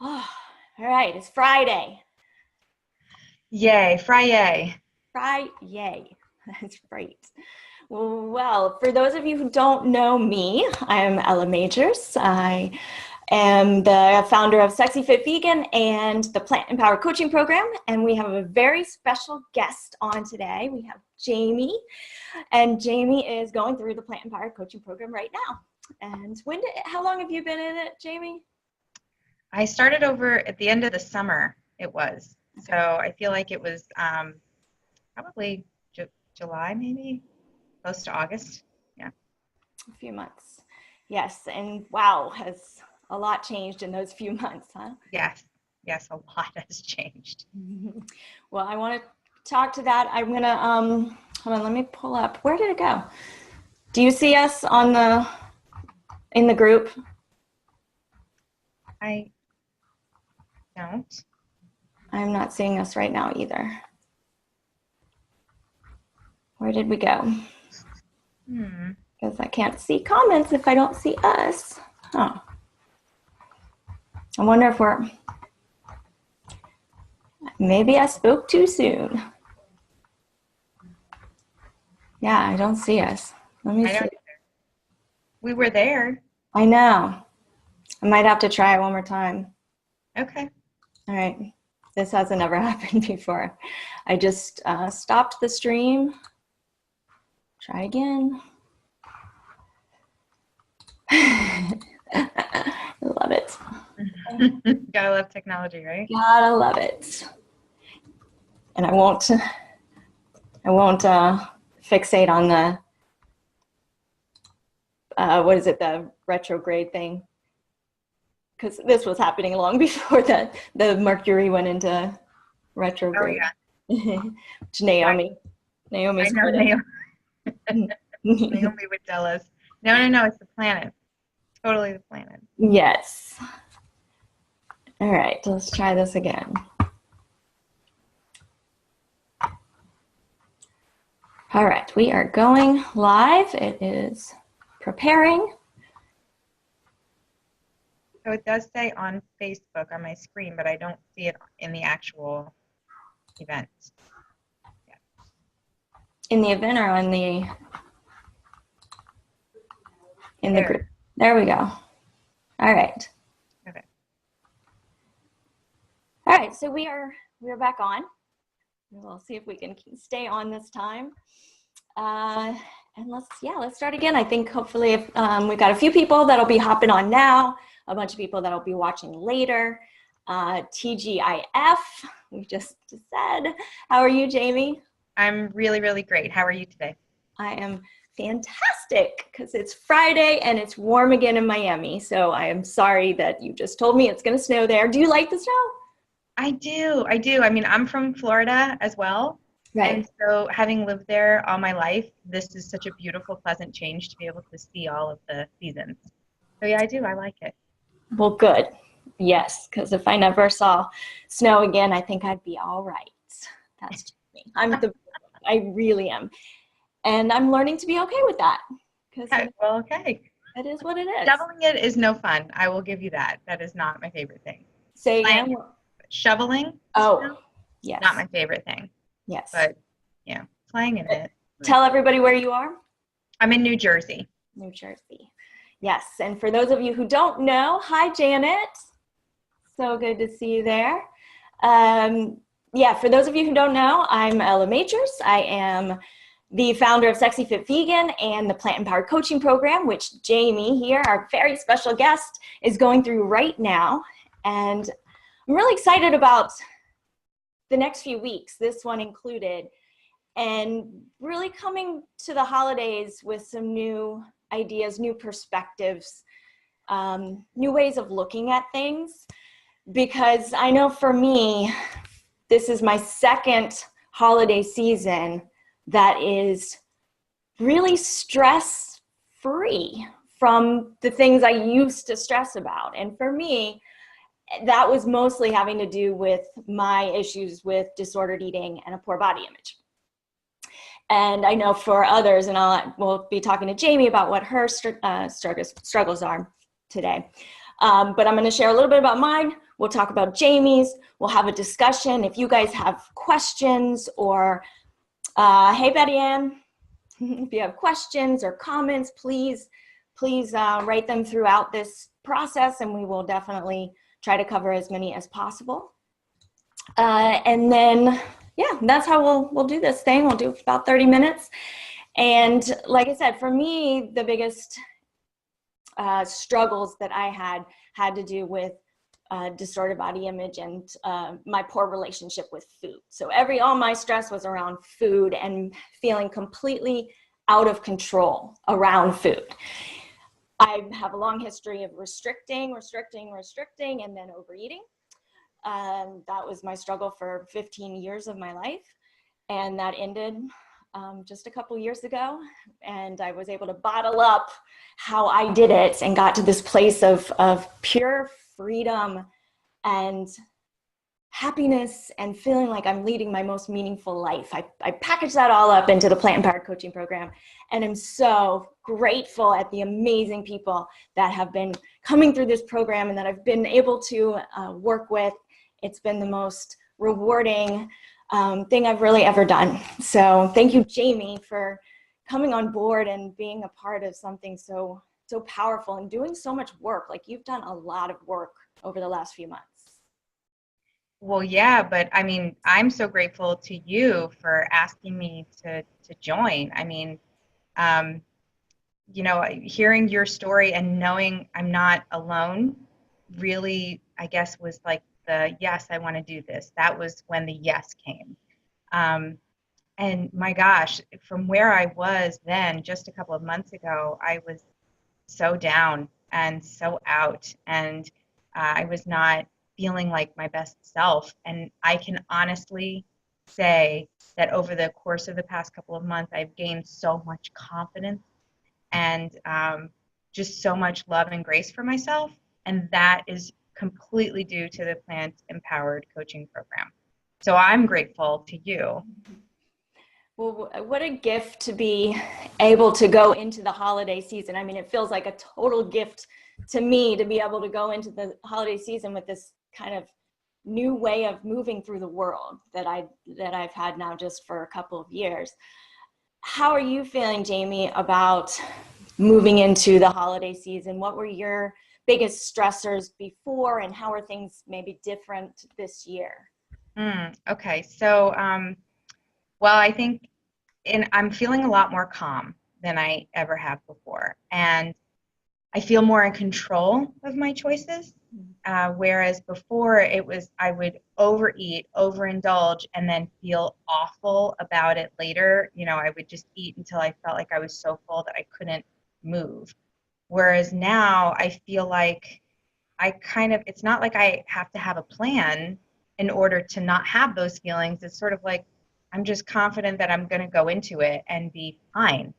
Oh, all right, it's Friday. Yay, Friday. Yay. That's right. Well, for those of you who don't know me, I'm Ella Majors. I am the founder of Sexy Fit Vegan and the Plant Empowered Coaching Program. And we have a very special guest on today. We have Jamie, and Jamie is going through the Plant Empowered Coaching Program right now. And how long have you been in it, Jamie? I started over at the end of the summer, it was. So I feel like it was probably July, maybe, close to August. Yeah. A few months. Yes, and wow, has a lot changed in those few months, huh? Yes, a lot has changed. Well, I want to talk to that. I'm gonna hold on, let me pull up. Where did it go? Do you see us in the group? I don't. I'm not seeing us right now either. Where did we go? Because I can't see comments if I don't see us. Huh. I wonder if maybe I spoke too soon. Yeah, I don't see us. Let me see. Don't either. We were there. I know. I might have to try it one more time. Okay. All right. This hasn't ever happened before. I just stopped the stream. Try again. I love it. Gotta love technology, right? Gotta love it. And I won't fixate on the what is it, the retrograde thing, because this was happening long before the Mercury went into retrograde. Oh yeah. Naomi's I know Naomi would tell us. No, it's the planet. Totally the planet. Yes. All right, let's try this again. All right, we are going live. It is preparing. So it does say on Facebook on my screen, but I don't see it in the actual event. Yeah. In the event or in the group? There we go. All right. Okay. All right, so we're back on. We'll see if we can stay on this time. And let's start again. I think hopefully if we've got a few people that'll be hopping on now, a bunch of people that'll be watching later. TGIF, we just said. How are you, Jamie? I'm really, really great. How are you today? I am fantastic because it's Friday and it's warm again in Miami. So I am sorry that you just told me it's going to snow there. Do you like the snow? I do. I mean, I'm from Florida as well. Right. And so having lived there all my life, this is such a beautiful, pleasant change to be able to see all of the seasons. So yeah, I do. I like it. Well, good. Yes, because if I never saw snow again, I think I'd be all right. That's just me. I really am. And I'm learning to be okay with that. Okay. It is what it is. Shoveling it is no fun. I will give you that. That is not my favorite thing. Say again. Shoveling? Oh, yes. Not my favorite thing. Yes. But yeah, playing in it. Tell everybody where you are. I'm in New Jersey. New Jersey. Yes. And for those of you who don't know, hi, Janet. So good to see you there. For those of you who don't know, I'm Ella Majors. I am the founder of Sexy Fit Vegan and the Plant Empowered Coaching Program, which Jamie here, our very special guest, is going through right now. And I'm really excited about the next few weeks, this one included, and really coming to the holidays with some new ideas, new perspectives, new ways of looking at things. Because I know for me, this is my second holiday season that is really stress-free from the things I used to stress about. And for me, that was mostly having to do with my issues with disordered eating and a poor body image. And I know for others, and we'll be talking to Jamie about what her struggles are today. But I'm going to share a little bit about mine. We'll talk about Jamie's. We'll have a discussion. If you guys have questions or, hey, Betty Ann, if you have questions or comments, please write them throughout this process, and we will definitely try to cover as many as possible. And then, yeah, that's how we'll do this thing. We'll do about 30 minutes. And like I said, for me, the biggest struggles that I had to do with distorted body image and my poor relationship with food. So all my stress was around food and feeling completely out of control around food. I have a long history of restricting, and then overeating. That was my struggle for 15 years of my life. And that ended just a couple years ago. And I was able to bottle up how I did it and got to this place of pure freedom and happiness and feeling like I'm leading my most meaningful life. I packaged that all up into the Plant Empowered Coaching Program, and I'm so grateful at the amazing people that have been coming through this program and that I've been able to work with. It's been the most rewarding thing I've really ever done. So thank you, Jamie, for coming on board and being a part of something so powerful and doing so much work. Like, you've done a lot of work over the last few months. Well, yeah, but I mean, I'm so grateful to you for asking me to join. I mean, you know, hearing your story and knowing I'm not alone really, I guess, was like the yes, I want to do this. That was when the yes came. And my gosh, from where I was then, just a couple of months ago, I was so down and so out, and I was not feeling like my best self. And I can honestly say that over the course of the past couple of months, I've gained so much confidence and just so much love and grace for myself. And that is completely due to the Plant Empowered Coaching Program. So I'm grateful to you. Well, what a gift to be able to go into the holiday season. I mean, it feels like a total gift to me to be able to go into the holiday season with this kind of new way of moving through the world that I've had now just for a couple of years. How are you feeling, Jamie, about moving into the holiday season? What were your biggest stressors before, and how are things maybe different this year? Okay, so well, I think I'm feeling a lot more calm than I ever have before, and I feel more in control of my choices. Whereas before I would overeat, overindulge, and then feel awful about it later. You know, I would just eat until I felt like I was so full that I couldn't move. Whereas now I feel like it's not like I have to have a plan in order to not have those feelings. It's sort of like I'm just confident that I'm going to go into it and be fine.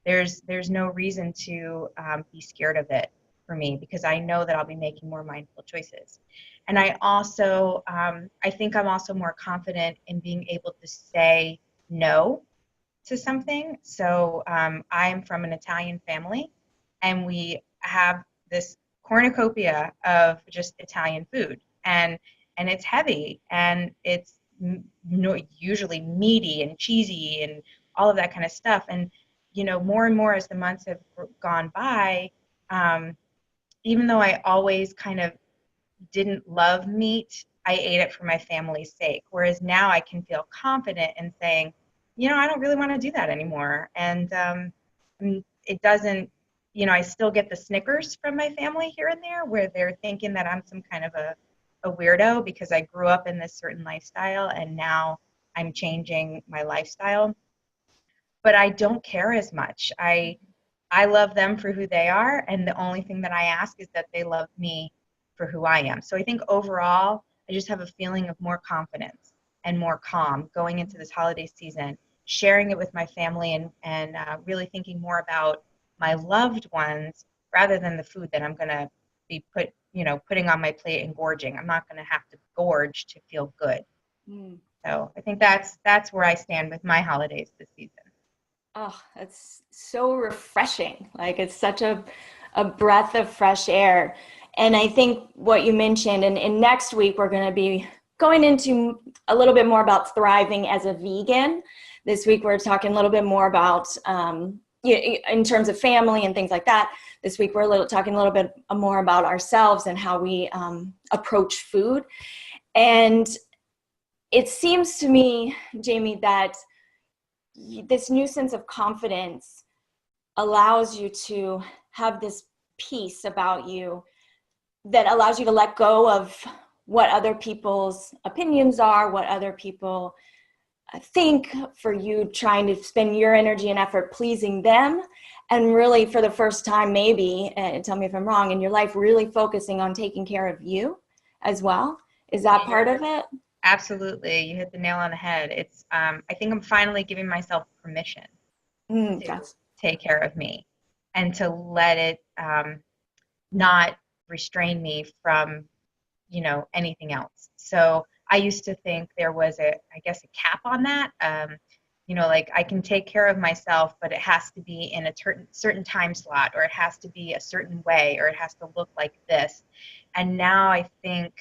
There's no reason to be scared of it for me, because I know that I'll be making more mindful choices. And I also, I think I'm also more confident in being able to say no to something. So I'm from an Italian family, and we have this cornucopia of just Italian food, and it's heavy, and it's usually meaty and cheesy and all of that kind of stuff. And you know, more and more as the months have gone by, even though I always kind of didn't love meat, I ate it for my family's sake. Whereas now I can feel confident in saying, you know, I don't really want to do that anymore. And it doesn't, you know, I still get the snickers from my family here and there, where they're thinking that I'm some kind of a weirdo because I grew up in this certain lifestyle and now I'm changing my lifestyle. But I don't care as much. I love them for who they are, and the only thing that I ask is that they love me for who I am. So I think overall, I just have a feeling of more confidence and more calm going into this holiday season, sharing it with my family, and really thinking more about my loved ones rather than the food that I'm going to be putting on my plate and gorging. I'm not going to have to gorge to feel good. So I think that's where I stand with my holidays this season. Oh, that's so refreshing. Like, it's such a breath of fresh air. And I think what you mentioned, and next week we're going to be going into a little bit more about thriving as a vegan. This week we're talking a little bit more about, in terms of family and things like that. This week we're talking a little bit more about ourselves and how we approach food. And it seems to me, Jamie, that this new sense of confidence allows you to have this peace about you that allows you to let go of what other people's opinions are, what other people think, for you trying to spend your energy and effort pleasing them, and really for the first time maybe, and tell me if I'm wrong, in your life, really focusing on taking care of you as well. Is that part of it? Absolutely. You hit the nail on the head. It's, I think I'm finally giving myself permission to take care of me and to let it not restrain me from, anything else. So I used to think there was a cap on that. Like I can take care of myself, but it has to be in a certain time slot, or it has to be a certain way, or it has to look like this. And now I think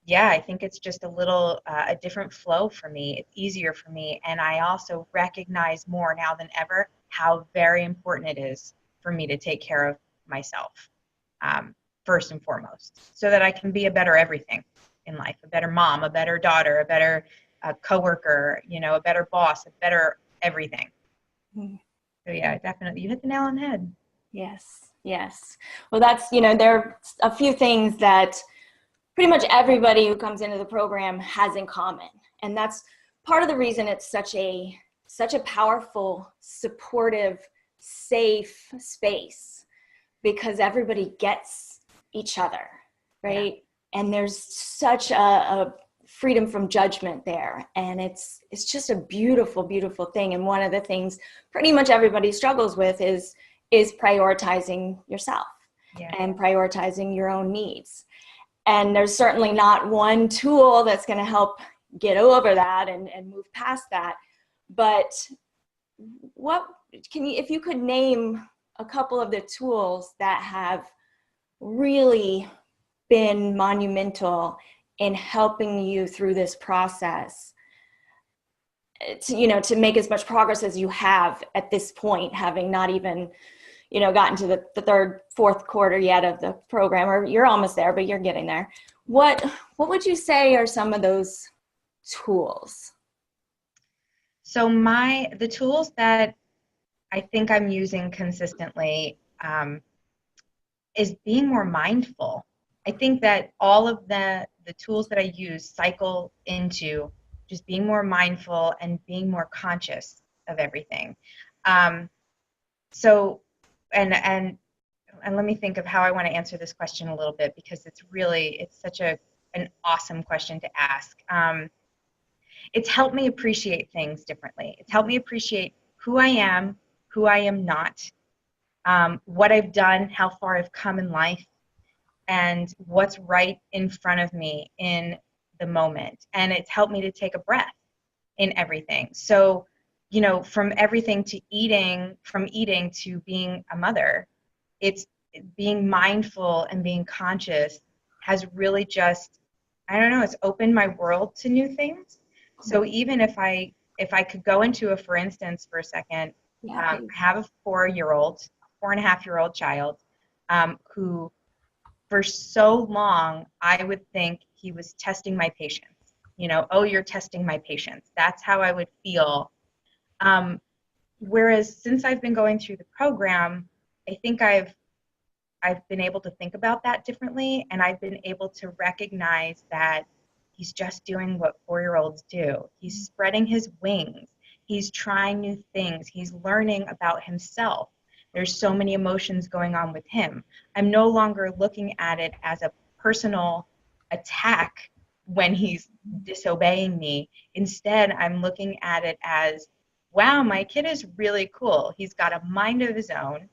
it's just a different flow for me. It's easier for me. And I also recognize more now than ever how very important it is for me to take care of myself, first and foremost, so that I can be a better everything in life, a better mom, a better daughter, a better coworker, a better boss, a better everything. Mm-hmm. So yeah, definitely. You hit the nail on the head. Yes. Yes. Well, that's, there are a few things that pretty much everybody who comes into the program has in common. And that's part of the reason it's such a powerful, supportive, safe space, because everybody gets each other, right? Yeah. And there's such a freedom from judgment there. And it's just a beautiful, beautiful thing. And one of the things pretty much everybody struggles with is prioritizing yourself. Yeah. And prioritizing your own needs. And there's certainly not one tool that's going to help get over that and move past that. But if you could name a couple of the tools that have really been monumental in helping you through this process, to make as much progress as you have at this point, having not even gotten to the third, fourth quarter yet of the program, or you're almost there, but you're getting there. What would you say are some of those tools? So the tools that I think I'm using consistently is being more mindful. I think that all of the tools that I use cycle into just being more mindful and being more conscious of everything. And let me think of how I want to answer this question a little bit, because it's such an awesome question to ask. It's helped me appreciate things differently. It's helped me appreciate who I am not, what I've done, how far I've come in life, and what's right in front of me in the moment. And it's helped me to take a breath in everything. So, from everything to eating, from eating to being a mother, it's being mindful and being conscious has really just, I don't know, it's opened my world to new things. So even if I could go into for instance, for a second, I have a 4.5-year-old child, who for so long I would think he was testing my patience. Oh, you're testing my patience. That's how I would feel. Whereas since I've been going through the program, I think I've been able to think about that differently, and I've been able to recognize that he's just doing what 4-year-olds do. He's spreading his wings. He's trying new things. He's learning about himself. There's so many emotions going on with him. I'm no longer looking at it as a personal attack when he's disobeying me. Instead, I'm looking at it as, wow, my kid is really cool. He's got a mind of his own,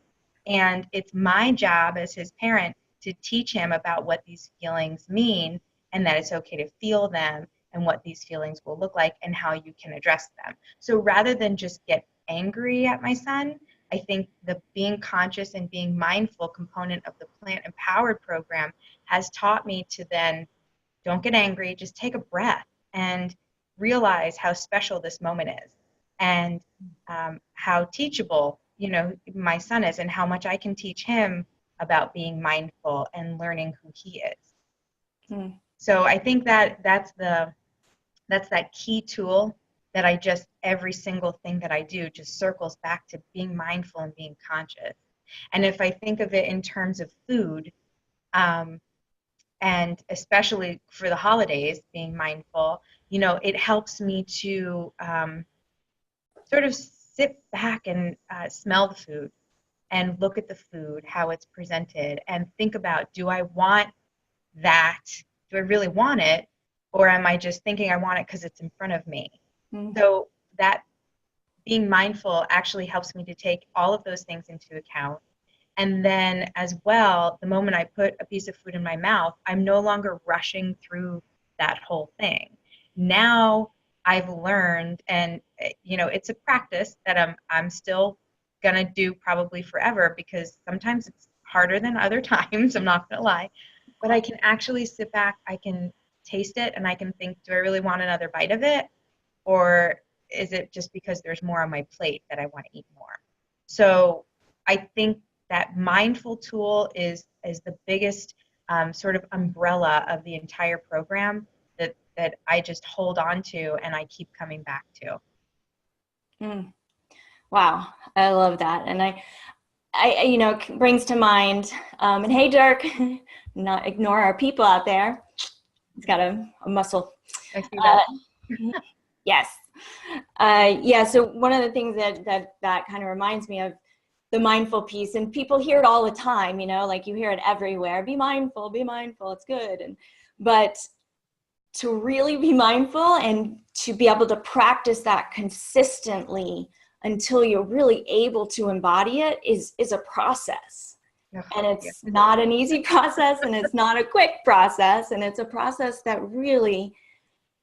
and it's my job as his parent to teach him about what these feelings mean, and that it's okay to feel them, and what these feelings will look like, and how you can address them. So rather than just get angry at my son, I think the being conscious and being mindful component of the Plant Empowered program has taught me to then don't get angry, just take a breath and realize how special this moment is, and how teachable, my son is, and how much I can teach him about being mindful and learning who he is. Mm. So I think that's that key tool that every single thing that I do just circles back to being mindful and being conscious. And if I think of it in terms of food, and especially for the holidays, being mindful, it helps me to sort of sit back and smell the food and look at the food, how it's presented, and think about, do I want that? Do I really want it? Or am I just thinking I want it because it's in front of me? Mm. So that being mindful actually helps me to take all of those things into account. And then as well, the moment I put a piece of food in my mouth, I'm no longer rushing through that whole thing. Now I've learned, and it's a practice that I'm still gonna do probably forever, because sometimes it's harder than other times, I'm not gonna lie. But I can actually sit back, I can taste it, and I can think, do I really want another bite of it? Or is it just because there's more on my plate that I want to eat more? So I think that mindful tool is the biggest sort of umbrella of the entire program that I just hold on to and I keep coming back to. Mm. Wow, I love that. And I it brings to mind, and hey, Dirk, not ignore our people out there. He's got a muscle. I see that. Yes. Yeah, so one of the things that kind of reminds me of the mindful piece, and people hear it all the time, like you hear it everywhere, be mindful, it's good. But to really be mindful and to be able to practice that consistently until you're really able to embody it is a process. And it's not an easy process, and it's not a quick process, and it's a process that really,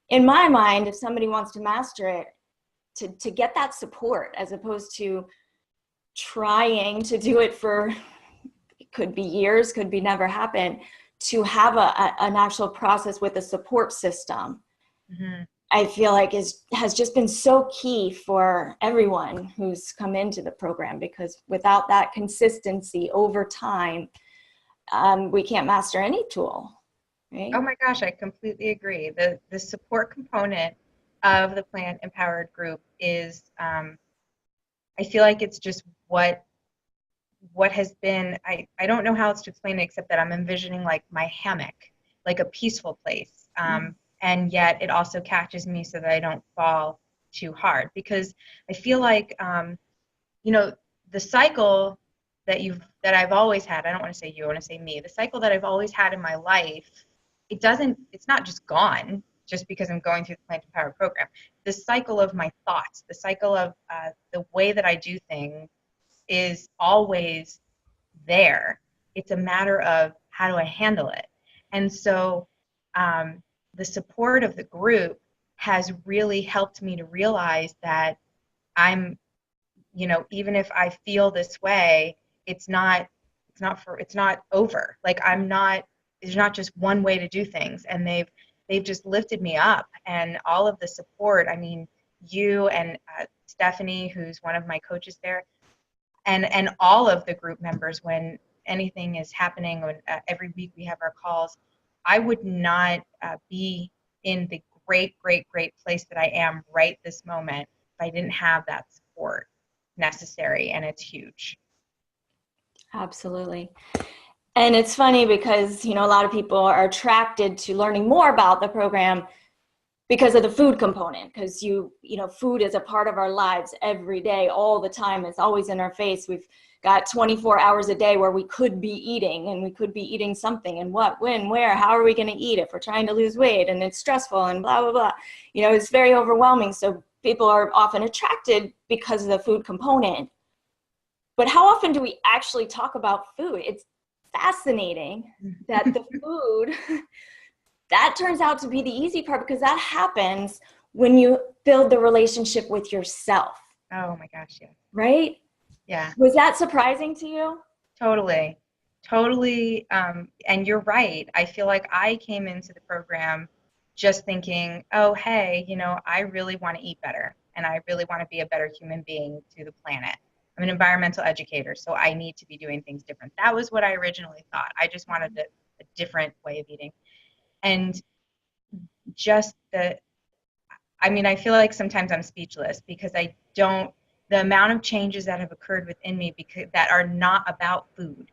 in my mind, if somebody wants to master it, to get that support, as opposed to trying to do it for, it could be years, could be never happen, to have an actual process with a support system, mm-hmm. I feel like has just been so key for everyone who's come into the program, because without that consistency over time, we can't master any tool. Right? Oh my gosh, I completely agree. The support component of the Plant Empowered group is, I feel like it's just what has been, I don't know how else to explain it, except that I'm envisioning like my hammock, like a peaceful place. Mm-hmm. And yet it also catches me so that I don't fall too hard, because I feel like, the cycle that I've always had, I don't want to say you, I want to say me, the cycle that I've always had in my life, it's not just gone just because I'm going through the Plant Empowered program. The cycle of my thoughts, the cycle of the way that I do things is always there. It's a matter of how do I handle it. And so the support of the group has really helped me to realize that I'm, even if I feel this way, it's not over. Like there's not just one way to do things, and they've just lifted me up, and all of the support. I mean, you and Stephanie, who's one of my coaches there, and all of the group members, when anything is happening, when every week we have our calls, I would not be in the great place that I am right this moment if I didn't have that support necessary, and it's huge. Absolutely. And it's funny because, a lot of people are attracted to learning more about the program because of the food component, because food is a part of our lives every day, all the time. It's always in our face. We've got 24 hours a day where we could be eating, and we could be eating something, and what, when, where, how are we going to eat if we're trying to lose weight, and it's stressful and blah, blah, blah. It's very overwhelming. So people are often attracted because of the food component. But how often do we actually talk about food? It's fascinating that the food, that turns out to be the easy part, because that happens when you build the relationship with yourself. Oh my gosh, yeah. Right? Yeah. Was that surprising to you? Totally. Totally. And you're right. I feel like I came into the program just thinking, oh, hey, I really want to eat better and I really want to be a better human being to the planet. I'm an environmental educator, so I need to be doing things different. That was what I originally thought. I just wanted a different way of eating. And just I feel like sometimes I'm speechless because the amount of changes that have occurred within me because that are not about food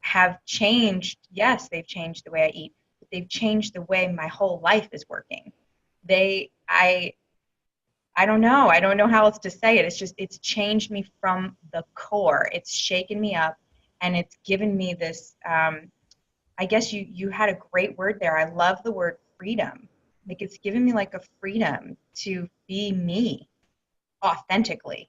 have changed. Yes, they've changed the way I eat, but they've changed the way my whole life is working. They, I don't know. I don't know how else to say it. It's changed me from the core. It's shaken me up and it's given me this, I guess you had a great word there. I love the word freedom. Like it's given me like a freedom to be me authentically.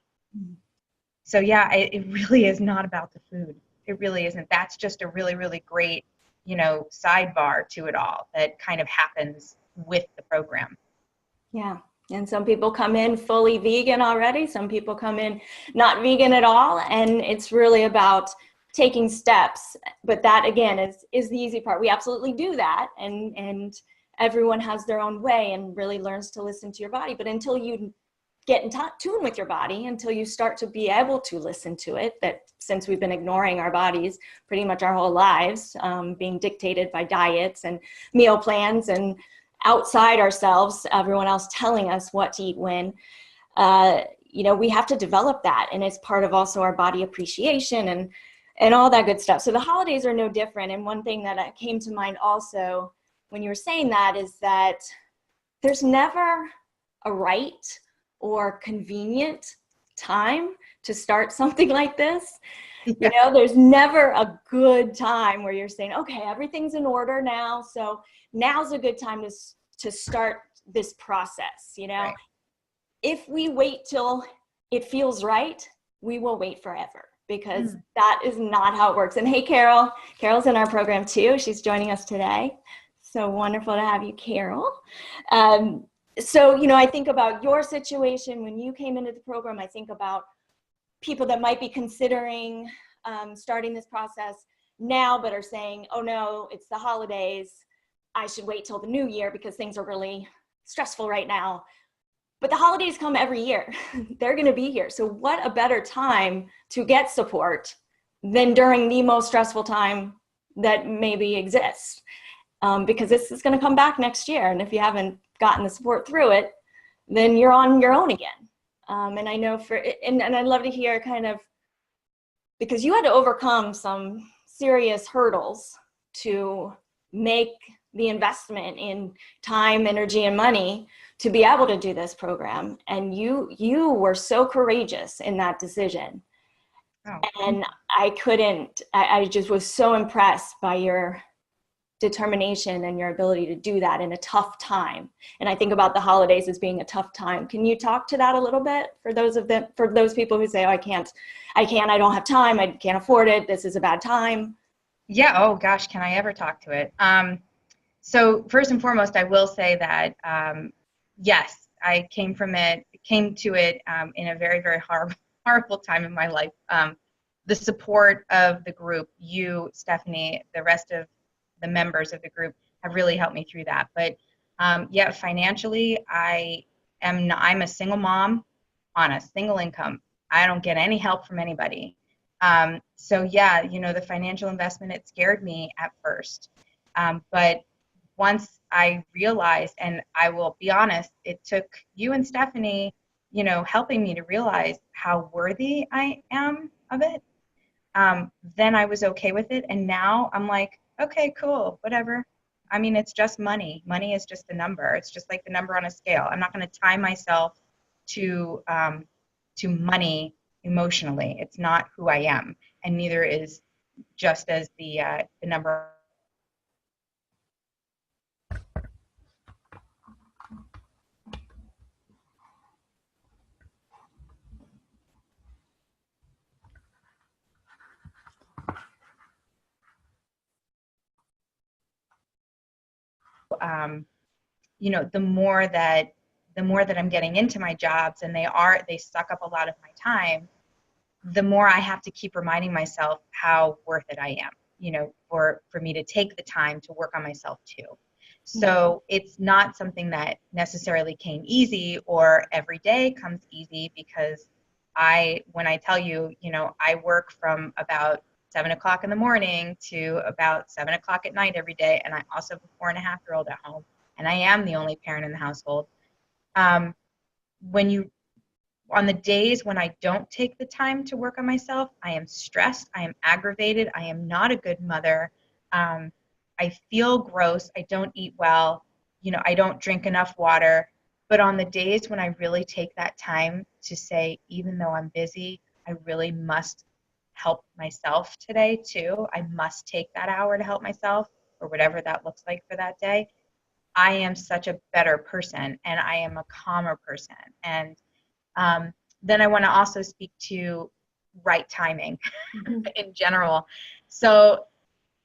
So yeah, it really is not about the food. It really isn't. That's just a really, really great, sidebar to it all that kind of happens with the program. Yeah. And some people come in fully vegan already. Some people come in not vegan at all. And it's really about taking steps. But that again is the easy part. We absolutely do that. And everyone has their own way and really learns to listen to your body. But until you get in tune with your body, until you start to be able to listen to it, that since we've been ignoring our bodies pretty much our whole lives, being dictated by diets and meal plans and outside ourselves, everyone else telling us what to eat when, we have to develop that. And it's part of also our body appreciation and all that good stuff. So the holidays are no different. And one thing that came to mind also when you were saying that is that there's never a right or convenient time to start something like this. Yeah. There's never a good time where you're saying, okay, everything's in order now, so now's a good time to start this process. Right. If we wait till it feels right, we will wait forever, because Mm. that is not how it works. And hey, Carol's in our program too. She's joining us today. So wonderful to have you, Carol. So, I think about your situation when you came into the program. I think about people that might be considering starting this process now, but are saying, oh no, it's the holidays. I should wait till the new year because things are really stressful right now. But the holidays come every year. They're going to be here. So what a better time to get support than during the most stressful time that maybe exists. Because this is going to come back next year. And if you haven't gotten the support through it, then you're on your own again. And I know and I'd love to hear kind of, because you had to overcome some serious hurdles to make the investment in time, energy, and money to be able to do this program. And you were so courageous in that decision. Oh. And I just was so impressed by your determination and your ability to do that in a tough time. And I think about the holidays as being a tough time. Can you talk to that a little bit for those people who say, oh, I don't have time, I can't afford it, this is a bad time? Yeah. Oh gosh, can I ever talk to it? So first and foremost, I will say that yes, I came to it in a very, very horrible time in my life. The support of the group, you, Stephanie, the rest of the members of the group have really helped me through that. But yeah, financially, I'm a single mom on a single income. I don't get any help from anybody. So yeah, the financial investment, it scared me at first. But once I realized, and I will be honest, it took you and Stephanie, helping me to realize how worthy I am of it. Then I was okay with it. And now I'm like, okay, cool, whatever. I mean, it's just money. Money is just a number. It's just like the number on a scale. I'm not going to tie myself to money emotionally. It's not who I am, and neither is just as the number. Um, the more that I'm getting into my jobs, and they suck up a lot of my time. the more I have to keep reminding myself how worth it I am, you know, for me to take the time to work on myself too. So it's not something that necessarily came easy or every day comes easy, because when I tell you, you know, I work from about 7 o'clock in the morning to about 7 o'clock at night every day. And I also have a 4.5-year-old at home, and I am the only parent in the household. Um, when you on the days when I don't take the time to work on myself, I am stressed, I am aggravated, I am not a good mother. Um, I feel gross, I don't eat well, you know, I don't drink enough water. But on the days when I really take that time to say, even though I'm busy, I really must help myself today too. I must take that hour to help myself, or whatever that looks like for that day. I am such a better person, and I am a calmer person. And then I want to also speak to right timing in general. So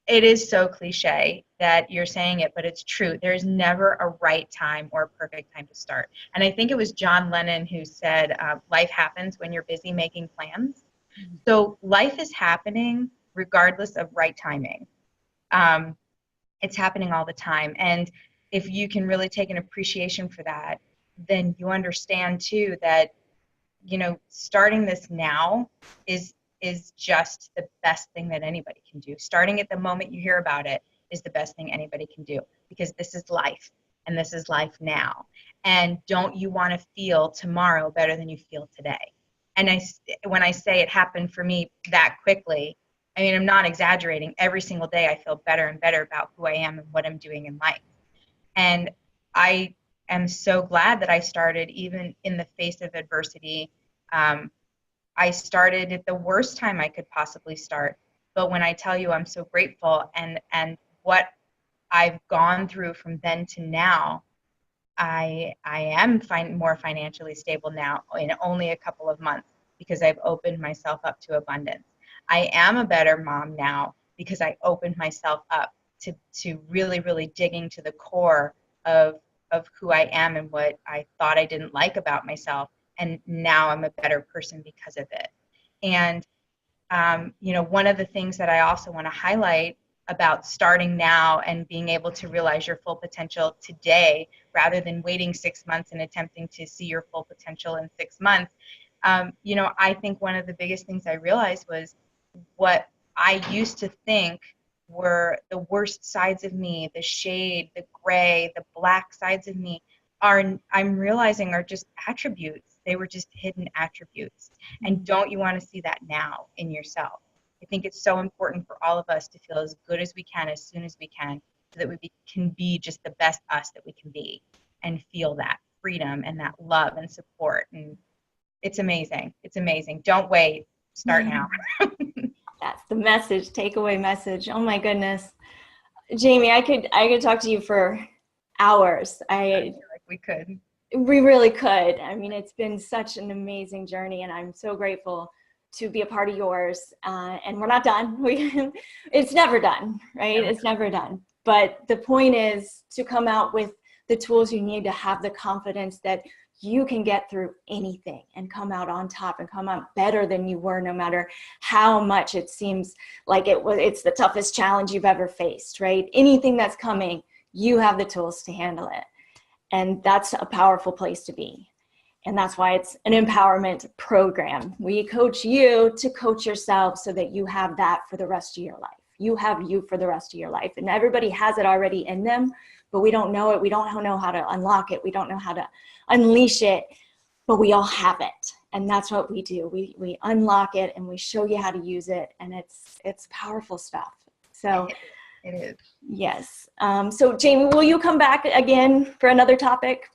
it is so cliche that you're saying it, but it's true. There's never a right time or a perfect time to start. And I think it was John Lennon who said, life happens when you're busy making plans. So life is happening regardless of right timing. It's happening all the time. And if you can really take an appreciation for that, then you understand too that, you know, starting this now is just the best thing that anybody can do. Starting at the moment you hear about it is the best thing anybody can do, because this is life, and this is life now. And don't you want to feel tomorrow better than you feel today? And when I say it happened for me that quickly, I mean, I'm not exaggerating. Every single day I feel better and better about who I am and what I'm doing in life. And I am so glad that I started even in the face of adversity. I started at the worst time I could possibly start. But when I tell you I'm so grateful, and what I've gone through from then to now, I am more financially stable now in only a couple of months, because I've opened myself up to abundance. I am a better mom now because I opened myself up to really, really digging to the core of who I am and what I thought I didn't like about myself. And now I'm a better person because of it. And you know, one of the things that I also want to highlight about starting now and being able to realize your full potential today, rather than waiting 6 months and attempting to see your full potential in 6 months. You know, I think one of the biggest things I realized was what I used to think were the worst sides of me, the shade, the gray, the black sides of me, I'm realizing are just attributes. They were just hidden attributes. And don't you want to see that now in yourself? I think it's so important for all of us to feel as good as we can as soon as we can, so that can be just the best us that we can be, and feel that freedom and that love and support. And it's amazing. It's amazing. Don't wait. Start now. That's the message, takeaway message. Oh my goodness. Jamie, I could talk to you for hours. I feel like we could. We really could. I mean, it's been such an amazing journey, and I'm so grateful to be a part of yours. And we're not done. It's never done, right? It's never done. But the point is to come out with the tools you need to have the confidence that you can get through anything and come out on top and come out better than you were, no matter how much it seems like it's the toughest challenge you've ever faced, right? Anything that's coming, you have the tools to handle it. And that's a powerful place to be. And that's why it's an empowerment program. We coach you to coach yourself so that you have that for the rest of your life. You have you for the rest of your life. And everybody has it already in them, but we don't know it. We don't know how to unlock it. We don't know how to unleash it, but we all have it. And that's what we do. We unlock it and we show you how to use it. And it's powerful stuff. So it is. Yes. So Jamie, will you come back again for another topic?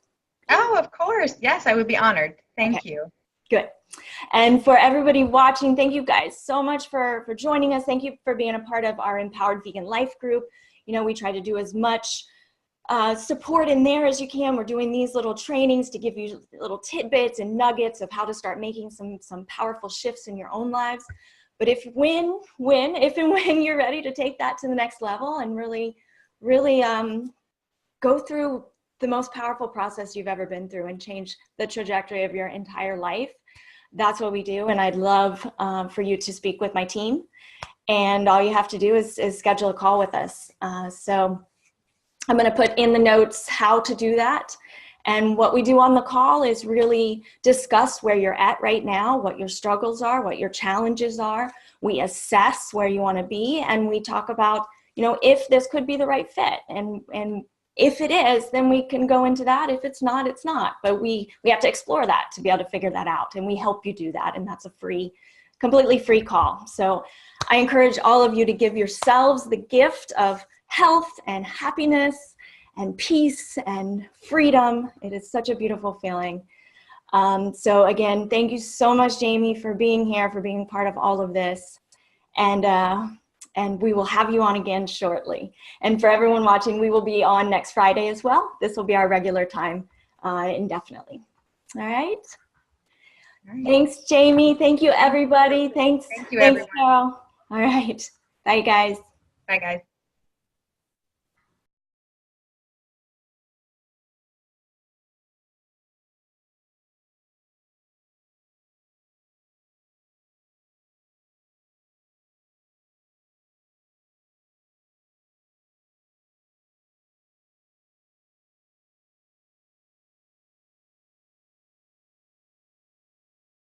Oh, of course. Yes, I would be honored. Thank you. Good. And for everybody watching, thank you guys so much for joining us. Thank you for being a part of our Empowered Vegan Life group. You know, we try to do as much support in there as you can. We're doing these little trainings to give you little tidbits and nuggets of how to start making some powerful shifts in your own lives. But if and when you're ready to take that to the next level and really go through the most powerful process you've ever been through and change the trajectory of your entire life, that's what we do. And I'd love for you to speak with my team. And all you have to do is schedule a call with us. So I'm going to put in the notes how to do that. And what we do on the call is really discuss where you're at right now, what your struggles are, what your challenges are. We assess where you want to be, and we talk about, you know, if this could be the right fit. And if it is, then we can go into that. If it's not, it's not. But we have to explore that to be able to figure that out. And we help you do that. And that's a free, completely free call. So I encourage all of you to give yourselves the gift of health and happiness and peace and freedom. It is such a beautiful feeling. So again, thank you so much, Jamie, for being here, for being part of all of this. And we will have you on again shortly. And for everyone watching, we will be on next Friday as well. This will be our regular time indefinitely. All right. All right. Thanks, Jamie. Thank you, everybody. Thanks, everyone. Carol. All right. Bye, guys. Bye, guys.